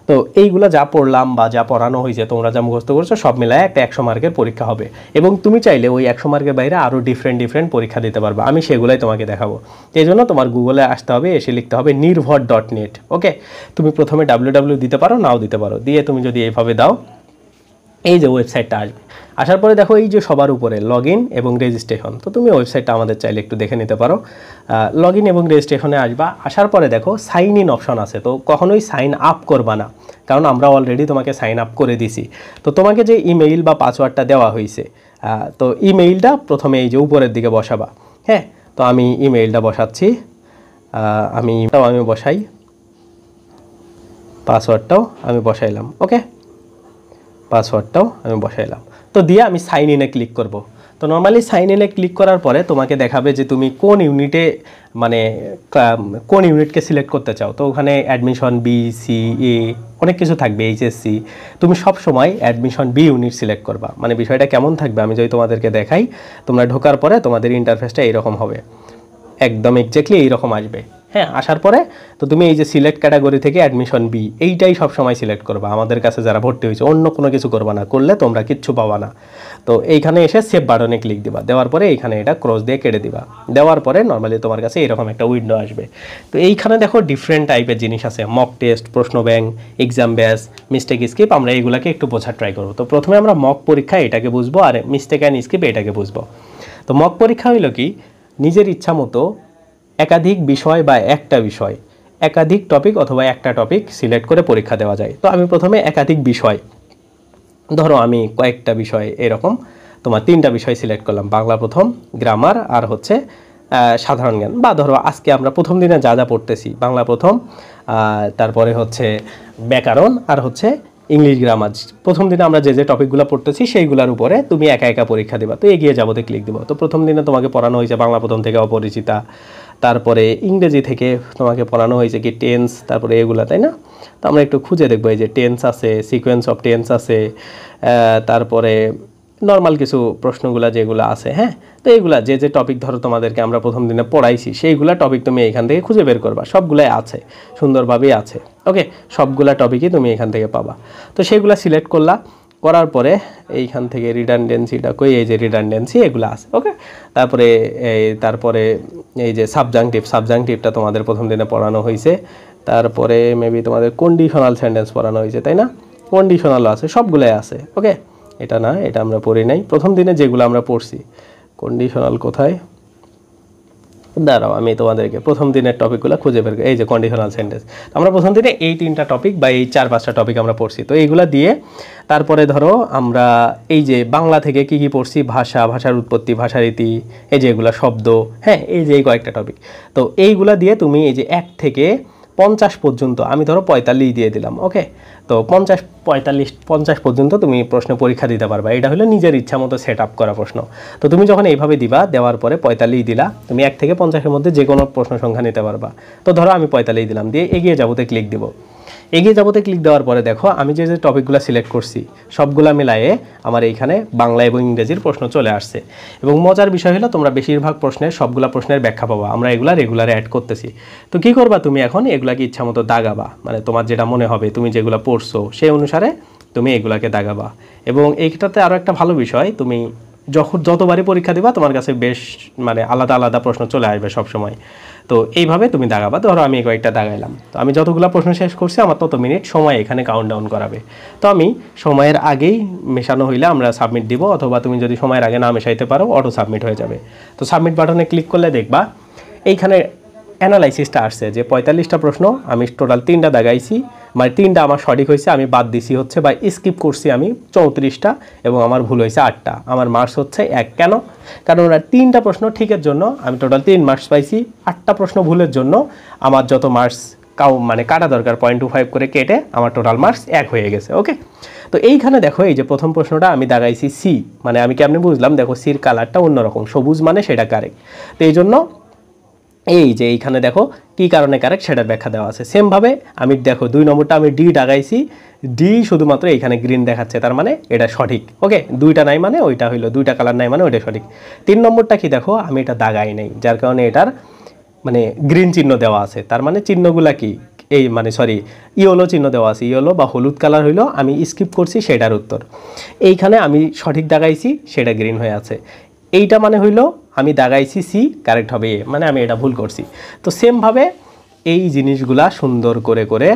তো এইগুলা যা পড়লাম বা যা পড়ানো হয়েছে তোমরা যা মুখস্থ করছো সব মিলায় একটা 100 মার্কের পরীক্ষা হবে, এবং তুমি চাইলে ওই 100 মার্কের বাইরে আরও ডিফারেন্ট পরীক্ষা দিতে পারবে। আমি সেগুলাই তোমাকে দেখাবো। এই জন্য তোমার গুগলে আসতে হবে, এসে লিখতে হবে nirbhar.net। ওকে, তুমি প্রথমে www দিতে পারো, নাও দিতে পারো, দিয়ে তুমি যদি এইভাবে দাও এই যে ওয়েবসাইটটা আসবে, আসার পরে দেখো এই যে সবার উপরে লগ ইন এবং রেজিস্ট্রেশন। তো তুমি ওয়েবসাইটটা আমাদের চাইলে একটু দেখে নিতে পারো। লগ ইন এবং রেজিস্ট্রেশনে আসবা, আসার পরে দেখো সাইন ইন অপশন আছে। তো কখনোই সাইন আপ করবা না, কারণ আমরা অলরেডি তোমাকে সাইন আপ করে দিছি। তো তোমাকে যে ইমেইল বা পাসওয়ার্ডটা দেওয়া হয়েছে, তো ইমেইলটা প্রথমে এই যে উপরের দিকে বসাবা। হ্যাঁ, তো আমি ইমেইলটা বসাচ্ছি, আমি বসাই, পাসওয়ার্ডটাও আমি বসাইলাম। ওকে, পাসওয়ার্ডটাও আমি বসাইলাম। তো দিয়ে আমি সাইন ইনে ক্লিক করব। তো নর্মালি সাইন ইনে ক্লিক করার পরে তোমাকে দেখাবে যে তুমি কোন ইউনিটে, মানে কোন ইউনিটকে সিলেক্ট করতে চাও। তো ওখানে অ্যাডমিশন বি, সি, এ অনেক কিছু থাকবে, এইচএসসি। তুমি সব সময় অ্যাডমিশন বি ইউনিট সিলেক্ট করবা। মানে বিষয়টা কেমন থাকবে আমি যদি তোমাদেরকে দেখাই, তোমরা ঢোকার পরে তোমাদের ইন্টারফেসটা এইরকম হবে, একদম এক্স্যাক্টলি এইরকম আসবে। হ্যাঁ, আসার পরে তো তুমি এই যে সিলেক্ট ক্যাটাগরি থেকে অ্যাডমিশন বি, এইটাই সবসময় সিলেক্ট করবা। আমাদের কাছে যারা ভর্তি হয়েছে অন্য কোনো কিছু করবা না, করলে তোমরা কিচ্ছু পাবা না। তো এইখানে এসে সেভ বাটনে ক্লিক দিবা, দেওয়ার পরে এইখানে এটা ক্রস দিয়ে কেটে দিবা। দেওয়ার পরে নর্মালি তোমার কাছে এরকম একটা উইন্ডো আসবে। তো এইখানে দেখো ডিফারেন্ট টাইপের জিনিস আছে, মক টেস্ট, প্রশ্ন ব্যাংক, এক্সাম ব্যাস, মিস্টেক স্কিপ। আমরা এইগুলোকে একটু বোঝার ট্রাই করবো। তো প্রথমে আমরা মক পরীক্ষা এটাকে বুঝবো, আর মিস্টেক অ্যান্ড স্কিপ এটাকে বুঝবো। তো মক পরীক্ষা হইলো কি, নিজের ইচ্ছা মতো একাধিক বিষয় বা একটা বিষয়, একাধিক টপিক অথবা একটা টপিক সিলেক্ট করে পরীক্ষা দেওয়া যায়। তো আমি প্রথমে একাধিক বিষয়, ধরো আমি কয়েকটা বিষয় এরকম তোমার 3টা বিষয় সিলেক্ট করলাম, বাংলা প্রথম, গ্রামার, আর হচ্ছে সাধারণ জ্ঞান। বা ধরো আজকে আমরা প্রথম দিনে যা যা পড়তেছি, বাংলা প্রথম, তারপরে হচ্ছে ব্যাকরণ, আর হচ্ছে ইংলিশ গ্রামার। প্রথম দিনে আমরা যে যে টপিকগুলো পড়তেছি সেইগুলোর উপরে তুমি একা একা পরীক্ষা দেবা। তো এগিয়ে যাবোতে ক্লিক দেবো। তো প্রথম দিনে তোমাকে পড়ানো হয়েছে বাংলা প্রথম থেকে অপরিচিতা, তারপরে ইংরেজি থেকে তোমাকে পড়ানো হয়েছে কি টেন্স, তারপরে এগুলো, তাই না? তো আমরা একটু খুঁজে দেখবো, এই যে টেন্স আছে, সিকোয়েন্স অফ টেন্স আছে, তারপরে নর্মাল কিছু প্রশ্নগুলো যেগুলো আছে। হ্যাঁ, তো এইগুলা যে যে টপিক ধরো তোমাদেরকে আমরা প্রথম দিনে পড়াইছি, সেইগুলা টপিক তুমি এখান থেকে খুঁজে বের করবা। সবগুলাই আছে, সুন্দরভাবেই আছে। ওকে, সবগুলা টপিকই তুমি এখান থেকে পাবা। তো সেইগুলা সিলেক্ট করলা, করার পরে এইখান থেকে রিডান্ডেন্সিটা কই, এই যে রিডান্ডেন্সি এগুলো আছে। ওকে, তারপরে এই যে সাবজাংটিভটা তোমাদের প্রথম দিনে পড়ানো হয়েছে। তারপরে মেবি তোমাদের কন্ডিশনাল সেন্টেন্স পড়ানো হয়েছে, তাই না? কন্ডিশনালও আছে, সবগুলাই আছে। ওকে, এটা না, এটা আমরা পড়ি নাই প্রথম দিনে, যেগুলো আমরা পড়ছি। কন্ডিশনাল কোথায়, দাঁড়াও আমি তোমাদেরকে প্রথম দিনের টপিকগুলো খুঁজে বের করি। এই যে কন্ডিশনাল সেন্টেন্স, আমরা প্রথম দিনে এই 3টা টপিক বা এই 4-5টা টপিক আমরা পড়ছি। তো এইগুলা দিয়ে তারপরে ধরো আমরা এই যে বাংলা থেকে কি কি পড়ছি, ভাষার উৎপত্তি, ভাষারীতি, এই যে এগুলা শব্দ, হ্যাঁ, এই যে এই কয়েকটা টপিক। তো এইগুলা দিয়ে তুমি এই যে 1 থেকে 50 পর্যন্ত, আমি ধরো 45 দিয়ে দিলাম। ওকে, তো 50 পর্যন্ত তুমি প্রশ্ন পরীক্ষা দিতে পারবা। এটা হলো নিজের ইচ্ছা মতো সেট আপ করা প্রশ্ন। তো তুমি যখন এইভাবে দিবা, দেওয়ার পরে 45 দিলা, তুমি 1 থেকে 50-এর মধ্যে যে কোনো প্রশ্ন সংখ্যা নিতে পারবা। তো ধরো আমি 45 দিলাম, দিয়ে এগিয়ে যাবোতে ক্লিক দিব। এগিয়ে যাবোতে ক্লিক দেওয়ার পরে দেখো আমি যে যে টপিকগুলো সিলেক্ট করছি সবগুলা মিলায়ে আমার এইখানে বাংলা এবং ইংরেজির প্রশ্ন চলে আসছে। এবং মজার বিষয় হলো তোমরা বেশিরভাগ প্রশ্নের সবগুলা প্রশ্নের ব্যাখ্যা পাবা, আমরা এগুলা রেগুলারে অ্যাড করতেছি। তো কি করবা তুমি এখন, এগুলাকে ইচ্ছা মতো দাগাবা, মানে তোমার যেটা মনে হবে তুমি যেগুলো পড়ছো সেই অনুসারে তুমি এগুলাকে দাগাবা। এবং এইটাতে আরও একটা ভালো বিষয়, তুমি যতবারই পরীক্ষা দিবা তোমার কাছে বেশ মানে আলাদা আলাদা প্রশ্ন চলে আসবে সব সময়। তো এইভাবে তুমি দাগাবা। ধরো আমি কয়েকটা দাগাইলাম, তো আমি যতগুলো প্রশ্ন শেষ করছি আমার তত মিনিট সময় এখানে কাউন্টডাউন করাবে। তো আমি সময়ের আগেই মেশানো হইলে আমরা সাবমিট দিব, অথবা তুমি যদি সময়ের আগে না মেশাইতে পারো অটো সাবমিট হয়ে যাবে। তো সাবমিট বাটনে ক্লিক করলে দেখবা এইখানে অ্যানালাইসিসটা আসছে যে 45টা প্রশ্ন আমি টোটাল 3টা দাগাইছি, মানে 3টা আমার সঠিক হয়েছে, আমি বাদ দিছি হচ্ছে বা স্কিপ করছি আমি 34টা, এবং আমার ভুল হয়েছে 8টা। আমার মার্কস হচ্ছে 1। কেন? কারণ ওরা 3টা প্রশ্ন ঠিকের জন্য আমি টোটাল 3 মার্কস পাইছি, 8টা প্রশ্ন ভুলের জন্য আমার যত মার্কস মানে কাটা দরকার 0.25 করে কেটে আমার টোটাল মার্কস 1 হয়ে গেছে। ওকে, তো এইখানে দেখো এই যে প্রথম প্রশ্নটা আমি দাগাইছি সি, মানে আমি কেমনি বুঝলাম, দেখো সির কালারটা অন্যরকম, সবুজ মানে সেটা কারেক্ট। তো এই জন্য এই যে এইখানে দেখো কী কারণে কারেক্ট সেটার ব্যাখ্যা দেওয়া আছে। সেমভাবে আমি দেখো 2 নম্বরটা আমি ডি দাগাইছি, ডি শুধুমাত্র এইখানে গ্রিন দেখাচ্ছে, তার মানে এটা সঠিক। ওকে, 2টা নাই মানে ওইটা হইলো, 2টা কালার নাই মানে ওইটা সঠিক। 3 নম্বরটা কি দেখো আমি এটা দাগাই নাই, যার কারণে এটার মানে গ্রিন চিহ্ন দেওয়া আছে, তার মানে চিহ্নগুলা কি এই মানে সরি ইয়েলো চিহ্ন দেওয়া আছে, ইয়েলো বা হলুদ কালার হইলো, আমি স্কিপ করছি সেটার উত্তর। এইখানে আমি সঠিক দাগাইছি সেটা গ্রিন হয়ে আছে। এইটা মানে হইলো আমি দাগাইছি সি, কারেক্ট হবে এ, মানে আমি এটা ভুল করছি। তো সেমভাবে এই জিনিসগুলা সুন্দর করে করে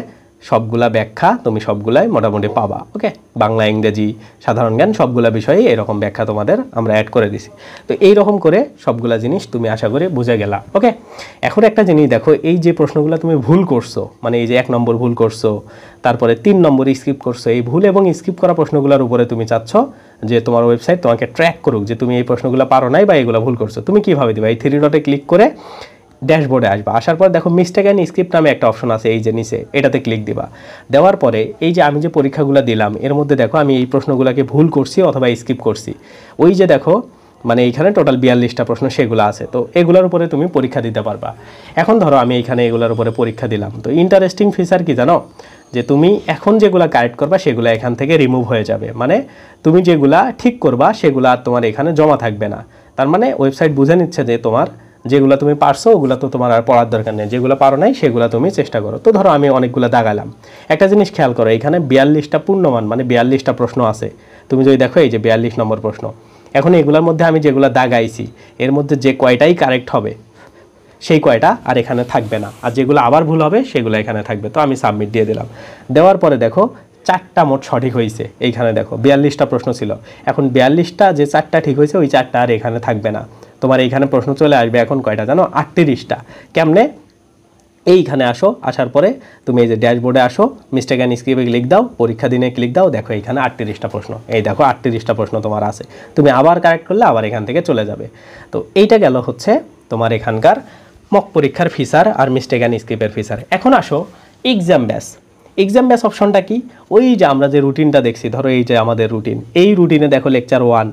সবগুলা ব্যাখ্যা তুমি সবগুলাই মোটামুটি পাবা। ওকে, বাংলা, ইংরেজি, সাধারণ জ্ঞান সবগুলা বিষয়ে এরকম ব্যাখ্যা তোমাদের আমরা অ্যাড করে দিছি। তো এই রকম করে সবগুলা জিনিস তুমি আশা করি বুঝে গেলা। ওকে, এখন একটা জিনিস দেখো, এই যে প্রশ্নগুলো তুমি ভুল করছো, মানে এই যে 1 নম্বর ভুল করছো, তারপরে 3 নম্বর স্কিপ করছো, এই ভুল এবং স্কিপ করা প্রশ্নগুলোর উপরে তুমি চাচ্ছ যে তোমার ওয়েবসাইট তোমাকে ট্র্যাক করুক যে তুমি এই প্রশ্নগুলো পারো নাই বা এগুলো ভুল করছো। তুমি কিভাবে দিবা? এই 3 ডটে ক্লিক করে ড্যাশবোর্ডে আসবা। আসার পর দেখো মিস্টেক অ্যান্ড স্ক্রিপ্ট নামে একটা অপশন আছে এই যে নিচে, এটাতে ক্লিক দিবা। দেওয়ার পরে এই যে আমি যে পরীক্ষাগুলো দিলাম এর মধ্যে দেখো আমি এই প্রশ্নগুলোকে ভুল করছি অথবা স্কিপ করছি। ওই যে দেখো মানে এইখানে টোটাল 42টা প্রশ্ন সেগুলো আছে। তো এগুলোর উপরে তুমি পরীক্ষা দিতে পারবা। এখন ধরো আমি এইখানে এগুলোর উপরে পরীক্ষা দিলাম। তো ইন্টারেস্টিং ফিচার কি জানো, যে তুমি এখন যেগুলো কারেক্ট করবা সেগুলো এখান থেকে রিমুভ হয়ে যাবে। মানে তুমি যেগুলা ঠিক করবা সেগুলো আর তোমার এখানে জমা থাকবে না। তার মানে ওয়েবসাইট বুঝে নিচ্ছে যে তোমার যেগুলো তুমি পারছো ওগুলো তো তোমার আর পড়ার দরকার নেই, যেগুলো পারো নাই সেগুলো তুমি চেষ্টা করো। তো ধরো আমি অনেকগুলো দাগালাম। একটা জিনিস খেয়াল করো, এখানে 42টা পূর্ণমান মানে 42টা প্রশ্ন আছে। তুমি যদি দেখো এই যে 42 নম্বর প্রশ্ন, এখন এগুলোর মধ্যে আমি যেগুলো দাগাইছি এর মধ্যে যে কয়টাই কারেক্ট হবে সেই কয়টা আর এখানে থাকবে না, আর যেগুলো আবার ভুল হবে সেগুলো এখানে থাকবে। তো আমি সাবমিট দিয়ে দিলাম। দেওয়ার পরে দেখো 4টা মোট সঠিক হয়েছে। এইখানে দেখো 42টা প্রশ্ন ছিল, এখন 42টা যে 4টা ঠিক হয়েছে ওই 4টা আর এখানে থাকবে না। তোমার এইখানে প্রশ্ন চলে আসবে এখন কয়টা জানো? 38টা। কেমনে? এইখানে আসো, আসার পরে তুমি এই যে ড্যাশবোর্ডে আসো, মিস্টেক অ্যান্ড স্ক্রিপ্টে ক্লিক দাও, পরীক্ষা দিনে ক্লিক দাও, দেখো এইখানে 38টা প্রশ্ন। এই দেখো 38টা প্রশ্ন তোমার আছে। তুমি আবার কারেক্ট করলে আবার এখান থেকে চলে যাবে। তো এইটা গেল হচ্ছে তোমার এখানকার মক পরীক্ষার ফিচার আর মিস্টেক অ্যান্ড স্ক্রিপ্টের ফিচার। এখন আসো এক্সাম ব্যাস। এক্সাম ব্যাস অপশনটা কি? ওই যে আমরা যে রুটিনটা দেখছি, ধরো এই যে আমাদের রুটিন, এই রুটিনে দেখো লেকচার 1,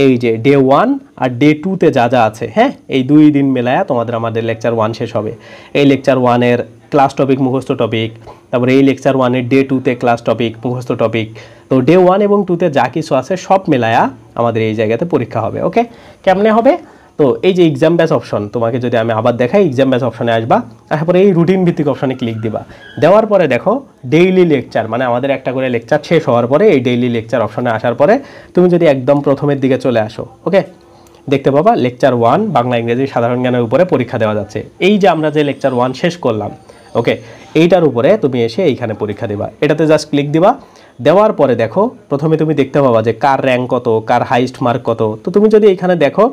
এই যে ডে 1 আর ডে 2-তে যা যা আছে, হ্যাঁ, এই 2 দিন মেলায়া আমাদের লেকচার 1 শেষ হবে। এই লেকচার 1-এর ক্লাস টপিক মুখস্থ টপিক, তারপরে এই লেকচার 1-এর ডে 2-তে ক্লাস টপিক মুখস্থ টপিক। তো ডে 1 এবং 2-তে যা কিছু আছে সব মেলায়া আমাদের এই জায়গাতে পরীক্ষা হবে। ওকে, কেমনে হবে? তো এই যে এক্সাম ব্যাচ অপশন, তোমাকে যদি আমি আবার দেখাই, এক্সাম ব্যাচ অপশনে আসবা, তারপরে এই রুটিন ভিত্তিক অপশনে ক্লিক দিবা। দেওয়ার পরে দেখো ডেইলি লেকচার, মানে আমাদের একটা করে লেকচার শেষ হওয়ার পরে এই ডেইলি লেকচার অপশনে আসার পরে তুমি যদি একদম প্রথমের দিকে চলে আসো, ওকে, দেখতে পাবা লেকচার 1 বাংলা, ইংরেজি, সাধারণ জ্ঞানের উপরে পরীক্ষা দেওয়া যাচ্ছে। এই যে আমরা যে লেকচার 1 শেষ করলাম, ওকে, এইটার উপরে তুমি এসে এইখানে পরীক্ষা দিবা। এটাতে জাস্ট ক্লিক দিবা। দেওয়ার পরে দেখো প্রথমে তুমি দেখতে পাবা যে কার র্যাঙ্ক কত, কার হাইস্ট মার্ক কত। তো তুমি যদি এইখানে দেখো,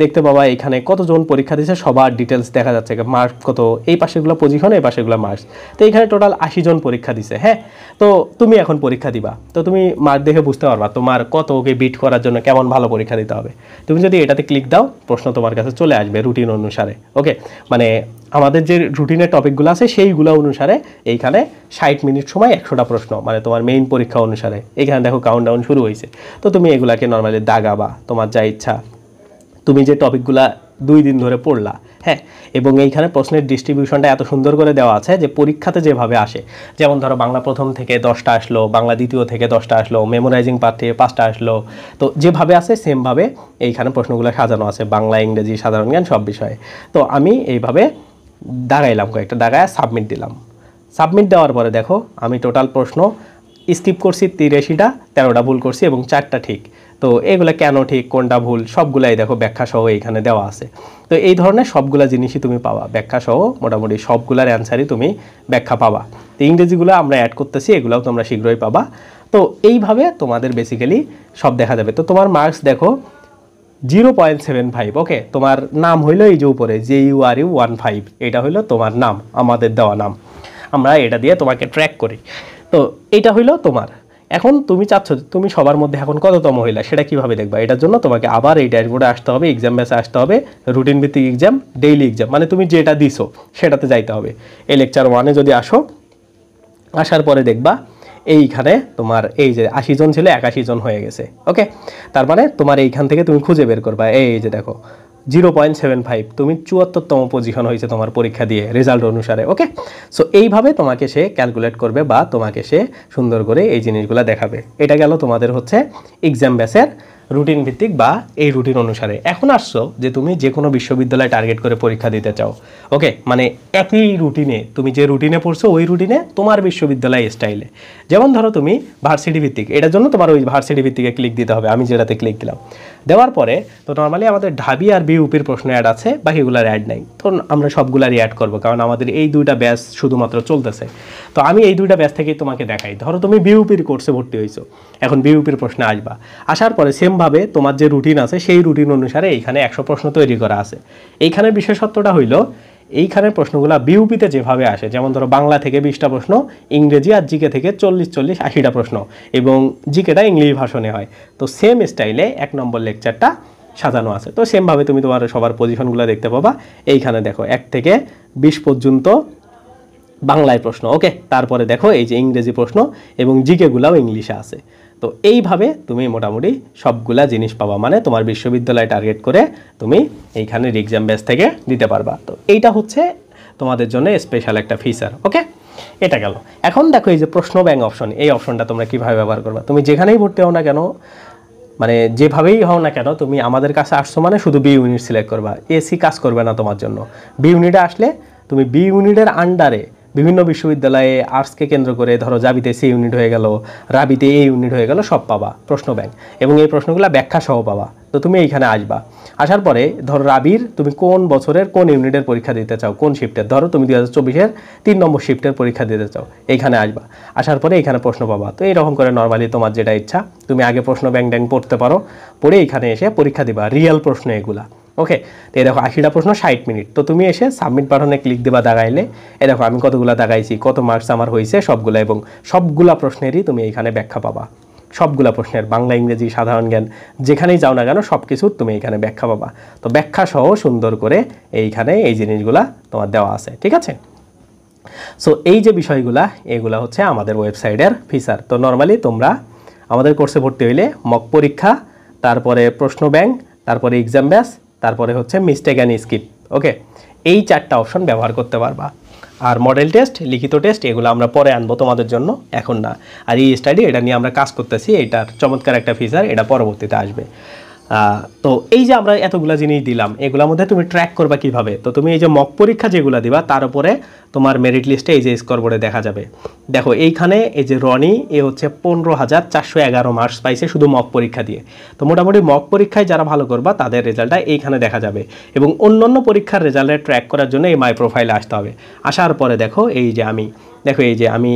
দেখতে পাবা এখানে কতজন পরীক্ষা দিয়েছে সবার ডিটেলস দেখা যাচ্ছে, মার্ক কত, এই পাশেগুলো পজিশন, এই পাশেগুলো মার্কস। তো এখানে টোটাল 80 জন পরীক্ষা দিছে। হ্যাঁ, তো তুমি এখন পরীক্ষা দিবা, তো তুমি মার্ক দেখে বুঝতে পারবা তোমার কত ওকে বিট করার জন্য কেমন ভালো পরীক্ষা দিতে হবে। তুমি যদি এটাতে ক্লিক দাও প্রশ্ন তোমার কাছে চলে আসবে রুটিন অনুসারে। ওকে, মানে আমাদের যে রুটিনের টপিকগুলো আছে সেইগুলো অনুসারে এইখানে 60 মিনিট সময় 100টা প্রশ্ন, মানে তোমার মেইন পরীক্ষা অনুসারে। এখানে দেখো কাউন্টডাউন শুরু হয়েছে। তো তুমি এগুলাকে নর্মালি দাগাবা তোমার যা ইচ্ছা, তুমি যে টপিকগুলা 2 দিন ধরে পড়লা। হ্যাঁ, এবং এইখানে প্রশ্নের ডিস্ট্রিবিউশনটা এত সুন্দর করে দেওয়া আছে যে পরীক্ষাতে যেভাবে আসে, যেমন ধরো বাংলা প্রথম থেকে 10টা আসলো, বাংলা দ্বিতীয় থেকে 10টা আসলো, মেমোরাইজিং পার্ট থেকে 5টা আসলো। তো যেভাবে আছে সেমভাবে এইখানে প্রশ্নগুলো সাজানো আছে, বাংলা, ইংরেজি, সাধারণ জ্ঞান সব বিষয়ে। তো আমি এইভাবে দাগাইলাম, কয়েকটা দাগায় সাবমিট দিলাম। সাবমিট দেওয়ার পরে দেখো আমি টোটাল প্রশ্ন স্কিপ করছি 83টা, 13টা ভুল করছি এবং 4টা ঠিক। তো এগুলো কেন ঠিক, কোনটা ভুল, সবগুলাই দেখো ব্যাখ্যা সহ এইখানে দেওয়া আছে। তো এই ধরনের সবগুলা জিনিসই তুমি পাবা ব্যাখ্যা সহ, মোটামুটি সবগুলার অ্যান্সারই তুমি ব্যাখ্যা পাবা। তো ইংরেজিগুলো আমরা অ্যাড করতেছি, এগুলোও তোমরা শীঘ্রই পাবা। তো এইভাবে তোমাদের বেসিক্যালি সব দেখা যাবে। তো তোমার মার্কস দেখো 0.75। ওকে, তোমার নাম হইলো এই যে উপরে JURU15, এটা হইলো তোমার নাম, আমাদের দেওয়া নাম, আমরা এটা দিয়ে তোমাকে ট্র্যাক করি। তো এটা হইলো তোমার। এখন তুমি চাচ্ছ তুমি সবার মধ্যে এখন কততম হইলা সেটা কিভাবে দেখবা? এটার জন্য তোমাকে আবার এই ড্যাশবোর্ডে আসতে হবে, এক্সাম ব্যাচে আসতে হবে, রুটিন ভিত্তিক এক্সাম, ডেইলি এক্সাম, মানে তুমি যেটা দিছো সেটাতে যাইতে হবে। এই লেকচার 1-এ যদি আসো, আসার পরে দেখবা এইখানে তোমার এই যে 80 জন ছিল 81 জন হয়ে গেছে। ওকে, তার মানে তোমার এইখান থেকে তুমি খুঁজে বের করবা, এই যে দেখো 0.75, তুমি 74তম পজিশন হয়েছে তোমার পরীক্ষা দিয়ে রেজাল্ট অনুসারে। ওকে, সো এইভাবে তোমাকে সে ক্যালকুলেট করবে বা তোমাকে সে সুন্দর করে এই জিনিসগুলো দেখাবে। এটা গেল তোমাদের হচ্ছে এক্সাম ব্যাচের রুটিন ভিত্তিক বা এই রুটিন অনুসারে। এখন আসছো যে তুমি যে কোনো বিশ্ববিদ্যালয়ে টার্গেট করে পরীক্ষা দিতে চাও। ওকে, মানে একই রুটিনে, তুমি যে রুটিনে পড়ছো ওই রুটিনে তোমার বিশ্ববিদ্যালয় স্টাইলে। যেমন ধরো তুমি ভার্সিটি ভিত্তিক, এটার জন্য তোমার ওই ভার্সিটি ভিত্তিকে ক্লিক দিতে হবে, আমি যেটাতে ক্লিক দিলাম। দেওয়ার পরে তো নর্মালি আমাদের ঢাবি আর বিউপির প্রশ্ন অ্যাড আছে, বাকিগুলার অ্যাড নাই। তো আমরা সবগুলারই অ্যাড করবো, কারণ আমাদের এই দুইটা ব্যাচ শুধুমাত্র চলতেছে। তো আমি এই দুইটা ব্যাচ থেকেই তোমাকে দেখাই। ধরো তুমি বিউপির কোর্সে ভর্তি হয়েছো, এখন বিউপির প্রশ্নে আসবা, আসার পরে সেমভাবে তোমার যে রুটিন আছে সেই রুটিন অনুসারে এইখানে 100 প্রশ্ন তৈরি করা আছে। এইখানে বিশেষত্বটা হইলো এইখানের প্রশ্নগুলো বিউপিতে যেভাবে আসে, যেমন ধরো বাংলা থেকে 20টা প্রশ্ন, ইংরেজি আর জিকে থেকে 40-80টা প্রশ্ন, এবং জিকেটা ইংলিশ ভাষণে হয়। তো সেম স্টাইলে 1 নম্বর লেকচারটা সাজানো আছে। তো সেমভাবে তুমি তোমার সবার পজিশনগুলো দেখতে পাবা। এইখানে দেখো 1 থেকে 20 পর্যন্ত বাংলায় প্রশ্ন, ওকে। তারপরে দেখো এই যে ইংরেজি প্রশ্ন এবং জিকেগুলাও ইংলিশে আছে। তো এইভাবে তুমি মোটামুটি সবগুলা জিনিস পাবা, মানে তোমার বিশ্ববিদ্যালয় টার্গেট করে তুমি এইখানে এক্সাম বেস থেকে দিতে পারবা। তো এইটা হচ্ছে তোমাদের জন্য স্পেশাল একটা ফিচার, ওকে। এটা গেল। এখন দেখো এই যে প্রশ্ন ব্যাংক অপশন, এই অপশনটা তোমরা কীভাবে ব্যবহার করবা। তুমি যেখানেই ভর্তি হও না কেন, মানে যেভাবেই হও না কেন, তুমি আমাদের কাছে আসছো মানে শুধু বি ইউনিট সিলেক্ট করবা, এসি কাজ করবে না তোমার জন্য। বি ইউনিটে আসলে তুমি বি ইউনিটের আন্ডারে বিভিন্ন বিশ্ববিদ্যালয়ে আর্টসকে কেন্দ্র করে ধরো জাবিতে সি ইউনিট হয়ে গেল, রাবিতে এ ইউনিট হয়ে গেল, সব পাবা প্রশ্ন ব্যাংক, এবং এই প্রশ্নগুলো ব্যাখ্যা সহ পাবা। তো তুমি এইখানে আসবা, আসার পরে ধরো রাবির তুমি কোন বছরের কোন ইউনিটের পরীক্ষা দিতে চাও, কোন শিফটের, ধরো তুমি 2024-এর 3 নম্বর শিফটের পরীক্ষা দিতে চাও, এইখানে আসবা। আসার পরে এইখানে প্রশ্ন পাবা। তো এইরকম করে নর্মালি তোমার যেটা ইচ্ছা তুমি আগে প্রশ্ন ব্যাংক ট্যাঙ্ক পড়তে পারো, পড়ে এইখানে এসে পরীক্ষা দিবা, রিয়েল প্রশ্ন এগুলা, ওকে। তো এই দেখো 80টা প্রশ্ন 60 মিনিট। তো তুমি এসে সাবমিট বাটনে ক্লিক দেবা দাগাইলে, এ দেখো আমি কতগুলো দাগাইছি, কত মার্কস আমার হয়েছে সবগুলো, এবং সবগুলা প্রশ্নেরই তুমি এইখানে ব্যাখ্যা পাবা। সবগুলা প্রশ্নের বাংলা, ইংরেজি, সাধারণ জ্ঞান, যেখানেই যাও না কেন সব কিছুর তুমি এইখানে ব্যাখ্যা পাবা। তো ব্যাখ্যা সহ সুন্দর করে এইখানে এই জিনিসগুলা তোমার দেওয়া আছে, ঠিক আছে। সো এই যে বিষয়গুলা, এগুলা হচ্ছে আমাদের ওয়েবসাইটের ফিচার। তো নর্মালি তোমরা আমাদের কোর্সে ভর্তি হইলে মক পরীক্ষা, তারপরে প্রশ্ন ব্যাংক, তারপরে এক্সাম ব্যাস, তারপরে হচ্ছে মিস্টেক অ্যান্ড স্কিপ, ওকে। এই 4টা অপশন ব্যবহার করতে পারবা। আর মডেল টেস্ট, লিখিত টেস্ট, এগুলো আমরা পরে আনবো তোমাদের জন্য, এখন না। আর এই স্টাডি, এটা নিয়ে আমরা কাজ করতেছি, এটার চমৎকার একটা ফিচার, এটা পরবর্তীতে আসবে। তো এই যে আমরা এতগুলা জিনিস দিলাম, এগুলোর মধ্যে তুমি ট্র্যাক করবা কিভাবে। তো তুমি এই যে মক পরীক্ষা যেগুলো দিবা, তার উপরে তোমার মেরিট লিস্টে এই যে স্কোরবোর্ডে দেখা যাবে। দেখো এইখানে এই যে রনি, এ হচ্ছে 15,411 মার্কস পাইছে শুধু মক পরীক্ষা দিয়ে। তো মোটামুটি মক পরীক্ষায় যারা ভালো করবা তাদের রেজাল্টটা এইখানে দেখা যাবে, এবং অন্যান্য পরীক্ষার রেজাল্টের ট্র্যাক করার জন্য এই মাই প্রোফাইলে আসতে হবে। আসার পরে দেখো এই যে আমি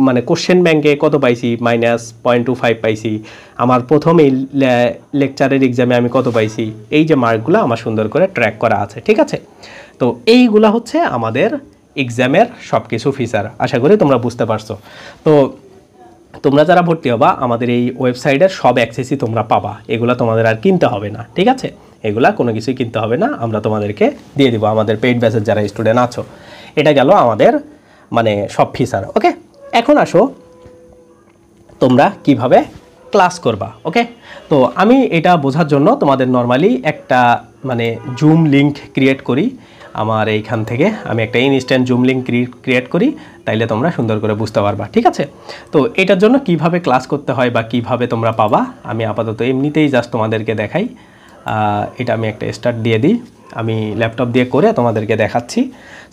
মানে কোশ্চেন ব্যাংকে কত পাইছি, -0.25 পাইছি। আমার প্রথম এই লেকচারের এক্সামে আমি কত পাইছি, এই যে মার্কগুলো আমার সুন্দর করে ট্র্যাক করা আছে, ঠিক আছে। তো এইগুলা হচ্ছে আমাদের এক্সামের সব কিছু ফিচার। আশা করি তোমরা বুঝতে পারছো। তো তোমরা যারা ভর্তি হবা আমাদের এই ওয়েবসাইটের সব অ্যাক্সেসই তোমরা পাবা, এগুলো তোমাদের আর কিনতে হবে না, ঠিক আছে। এগুলা কোনো কিছুই কিনতে হবে না, আমরা তোমাদেরকে দিয়ে দিব আমাদের পেইড ব্যাচের যারা স্টুডেন্ট আছো। এটা গেল আমাদের মানে সব ফিচার, ওকে। এখন আসো তোমরা কিভাবে ক্লাস করবা, ওকে। তো আমি এটা বোঝার জন্য তোমাদের নর্মালি একটা মানে জুম লিঙ্ক ক্রিয়েট করি আমার এইখান থেকে, আমি একটা ইনস্ট্যান্ট জুম লিঙ্ক ক্রিয়েট করি, তাইলে তোমরা সুন্দর করে বুঝতে পারবা, ঠিক আছে। তো এটার জন্য কিভাবে ক্লাস করতে হয় বা কিভাবে তোমরা পাবা, আমি আপাতত এমনিতেই জাস্ট তোমাদেরকে দেখাই। এটা আমি একটা স্টার্ট দিয়ে দিই, আমি ল্যাপটপ দিয়ে করে তোমাদেরকে দেখাচ্ছি।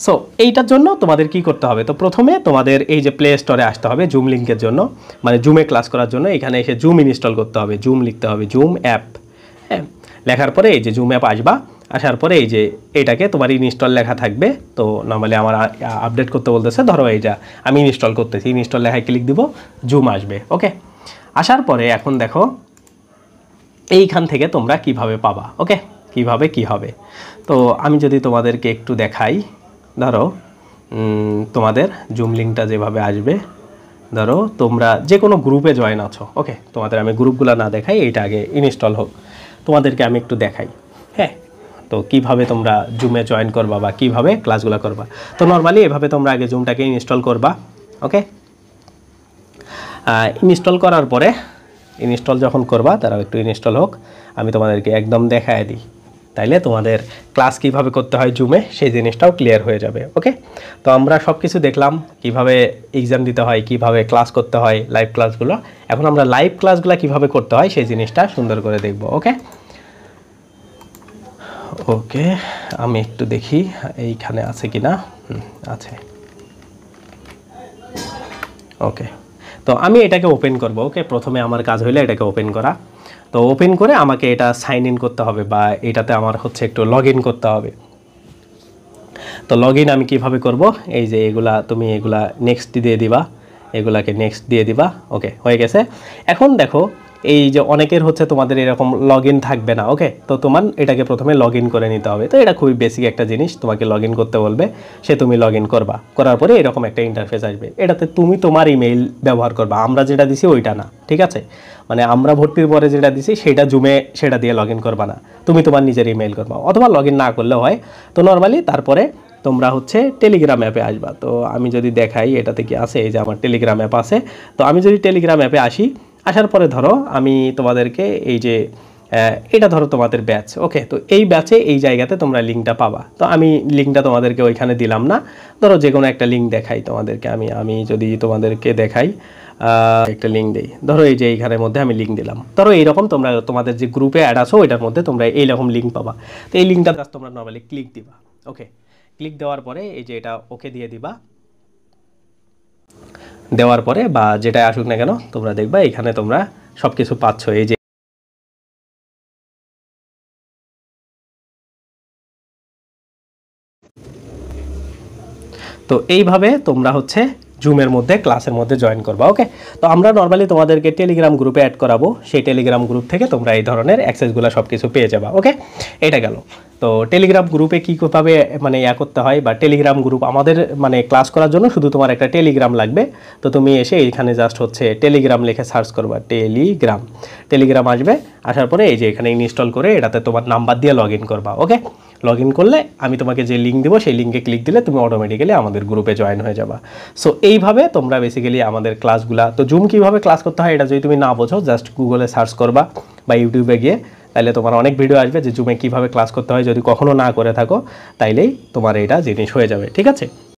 সো এইটার জন্য তোমাদের কি করতে হবে, তো প্রথমে তোমাদের এই যে প্লে স্টোরে আসতে হবে জুম লিঙ্কের জন্য, মানে জুমে ক্লাস করার জন্য। এখানে এসে জুম ইনস্টল করতে হবে, জুম লিখতে হবে, জুম অ্যাপ, হ্যাঁ। লেখার পরে এই যে জুম অ্যাপ আসবা, আসার পরে এই যে এটাকে তোমার ইনস্টল লেখা থাকবে। তো নর্মালি আমার আপডেট করতে বলতেছে, ধরো এইটা আমি ইনস্টল করতেছি, ইনস্টল লেখায় ক্লিক দিব, জুম আসবে, ওকে। আসার পরে এখন দেখো এইখান থেকে তোমরা কিভাবে পাবা, ওকে, কিভাবে কি হবে। তো আমি যদি তোমাদেরকে একটু দেখাই, ধরো তোমাদের জুম লিঙ্কটা যেভাবে আসবে, ধরো তোমরা যে কোনো গ্রুপে জয়েন আছো, ওকে। তোমাদের আমি গ্রুপগুলো না দেখাই, এইটা আগে ইনস্টল হোক, তোমাদেরকে আমি একটু দেখাই, হ্যাঁ। তো কিভাবে তোমরা জুমে জয়েন করবা বা কিভাবে ক্লাসগুলো করবা। তো নর্মালি এভাবে তোমরা আগে জুমটাকে ইনস্টল করবা, ওকে। ইনস্টল করার পরে ইনস্টল যখন করবা, তারাও একটু ইনস্টল হোক, আমি তোমাদেরকে একদম দেখায় দিই, তাইলে তোমাদের ক্লাস কিভাবে করতে হয় জুমে সেই জিনিসটাও ক্লিয়ার হয়ে যাবে, ওকে। তো আমরা সব কিছু দেখলাম কিভাবে এক্সাম দিতে হয়, কিভাবে ক্লাস করতে হয়, লাইভ ক্লাসগুলো। এখন আমরা লাইভ ক্লাসগুলো কিভাবে করতে হয় সেই জিনিসটা সুন্দর করে দেখব, ওকে। ওকে, আমি একটু দেখি এইখানে আছে কিনা, আছে, ওকে। তো আমি এটাকে ওপেন করব, ওকে। প্রথমে আমার কাজ হইলে এটাকে ওপেন করা। তো ওপেন করে আমাকে এটা সাইন ইন করতে হবে বা এটাতে আমার হচ্ছে একটু লগ ইন করতে হবে। তো লগ ইন আমি কিভাবে করব, এই যে এগুলা তুমি এগুলা নেক্সট দিয়ে দিবা, এগুলাকে নেক্সট দিয়ে দিবা। ওকে, হয়ে গেছে। এখন দেখো এই যে অনেকের হচ্ছে তোমাদের এরকম লগ ইন থাকবে না। ওকে, তো তোমার এটাকে প্রথমে লগ ইন করে নিতে হবে। তো এটা খুবই বেসিক একটা জিনিস, তোমাকে লগ ইন করতে বলবে, সে তুমি লগ ইন করবা, করার পরে এরকম একটা ইন্টারফেস আসবে। এটাতে তুমি তোমার ইমেইল ব্যবহার করবা, আমরা যেটা দিছি ওইটা না, ঠিক আছে? মানে আমরা ভর্তির পরে যেটা দিছি সেটা জুমে সেটা দিয়ে লগ ইন করবা না, তুমি তোমার নিজের ইমেইল করবা, অথবা লগ ইন না করলেও হয়। তো নর্মালি তারপরে তোমরা হচ্ছে টেলিগ্রাম অ্যাপে আসবা। তো আমি যদি দেখাই এটাতে কি আছে, এই যে আমার টেলিগ্রাম অ্যাপ আছে। তো আমি যদি টেলিগ্রাম অ্যাপে আসি, আসার পরে ধরো আমি তোমাদেরকে এই যে এটা ধরো তোমাদের ব্যাচ। ওকে, তো এই ব্যাচে এই জায়গাতে তোমরা লিঙ্কটা পাবা। তো আমি লিঙ্কটা তোমাদেরকে ওইখানে দিলাম না, ধরো যে কোনো একটা লিঙ্ক দেখাই তোমাদেরকে। আমি যদি তোমাদেরকে দেখাই একটা লিঙ্ক দিই, ধরো এই যে এইখানের মধ্যে আমি লিঙ্ক দিলাম। ধরো এইরকম তোমরা তোমাদের যে গ্রুপে অ্যাড আছো ওইটার মধ্যে তোমরা এইরকম লিঙ্ক পাবা। তো এই লিঙ্কটার কাছে তোমরা নর্মালি ক্লিক দিবা। ওকে, ক্লিক দেওয়ার পরে এই যে এটা ওকে দিয়ে দিবা। দেওয়ার পরে বা যেটা আসুক না কেন তোমরা দেখবা এখানে তোমরা সব কিছু পাচ্ছ। এই যে তো এইভাবে তোমরা হচ্ছে জুমের মধ্যে ক্লাসের মধ্যে জয়েন করবা। ওকে, তো আমরা নর্মালি তোমাদেরকে টেলিগ্রাম গ্রুপে অ্যাড করাবো, সেই টেলিগ্রাম গ্রুপ থেকে তোমরা এই ধরনের অ্যাক্সেসগুলো সব কিছু পেয়ে যাবা। ওকে, এটা গেল। তো টেলিগ্রাম গ্রুপে কীভাবে মানে করতে হয়, বা টেলিগ্রাম গ্রুপ আমাদের মানে ক্লাস করার জন্য শুধু তোমার একটা টেলিগ্রাম লাগবে। তো তুমি এসে এইখানে জাস্ট হচ্ছে টেলিগ্রাম লিখে সার্চ করবা, টেলিগ্রাম আসবে। আসার পরে এই যে এখানে ইনস্টল করে এটাতে তোমার নাম্বার দিয়ে লগ ইন করবা। ওকে, লগ ইন করলে আমি তোমাকে যে লিঙ্ক দেবো সেই লিঙ্কে ক্লিক দিলে তুমি অটোমেটিক্যালি আমাদের গ্রুপে জয়েন হয়ে যাবা। সো এইভাবে তোমরা বেসিক্যালি আমাদের ক্লাসগুলা, তো জুম কীভাবে ক্লাস করতে হয় এটা যদি তুমি না বোঝো, জাস্ট গুগলে সার্চ করবা বা ইউটিউবে গিয়ে, তাইলে তোমার অনেক ভিডিও আসবে যে জুমে কীভাবে ক্লাস করতে হয়। যদি কখনও না করে থাকো তাইলেই তোমার এটা জিনিস হয়ে যাবে, ঠিক আছে?